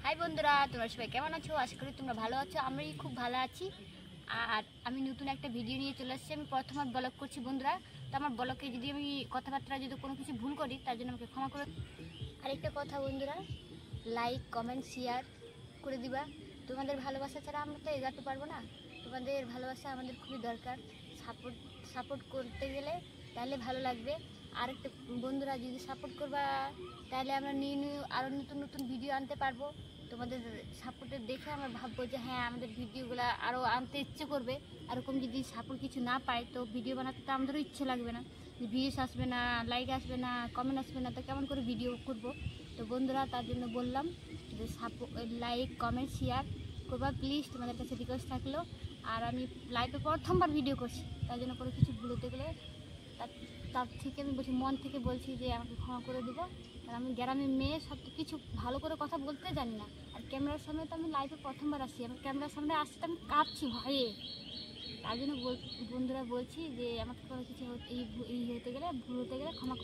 High বন্ধুরা, তোমরা সবাই কেমন আছো? আশা করি তোমরা ভালো আছো। আমি খুব ভালো আছি। আর আমি নতুন একটা ভিডিও নিয়ে চলে আসছি। আমি প্রথমবার ব্লগ করছি বন্ধুরা। তো আমার ব্লগে যদি আমি কথাবার্তা যদি কোনো কিছু ভুল করি তার জন্য আমাকে ক্ষমা করে। আরেকটা কথা বন্ধুরা, লাইক কমেন্ট শেয়ার করে দিবা। তোমাদের ভালোবাসা ছাড়া আমরা তো এগাতে পারবো না। তোমাদের ভালোবাসা আমাদের খুবই দরকার। সাপোর্ট করতে গেলে তাহলে ভালো লাগবে। আরেকটা বন্ধুরা, যদি সাপোর্ট করবা তাহলে আমরা নিউ আরও নতুন নতুন ভিডিও আনতে পারবো। তোমাদের সাপোর্টের দেখে আমরা ভাববো যে হ্যাঁ, আমাদের ভিডিওগুলো আরও আনতে ইচ্ছে করবে। এরকম যদি সাপোর্ট কিছু না পাই তো ভিডিও বানাতে তো আমাদেরও ইচ্ছে লাগবে না। ভিউস আসবে না, লাইক আসবে না, কমেন্ট আসবে না, তো কেমন করে ভিডিও করব? তো বন্ধুরা, তার জন্য বললাম যে লাইক কমেন্ট শেয়ার করবা প্লিজ, তোমাদের কাছে রিকোয়েস্ট থাকলো। আর আমি লাইভে প্রথমবার ভিডিও করছি, তার জন্য কোনো কিছু ভুল হতে গেলে তার থেকে আমি বলছি, মন থেকে বলছি যে আমাকে ক্ষমা করে দেবো। আর আমি গ্রামের মেয়ে, সব কিছু ভালো করে কথা বলতে জানি না। আর ক্যামেরার সামনে তো আমি লাইভে প্রথমবার আসছি, আমার ক্যামেরার সামনে আসতে আমি কাঁপছি ভয়ে। তার জন্য বন্ধুরা বলছি যে আমাকে কোনো কিছু এই হতে গেলে ভুল হতে গেলে ক্ষমা করে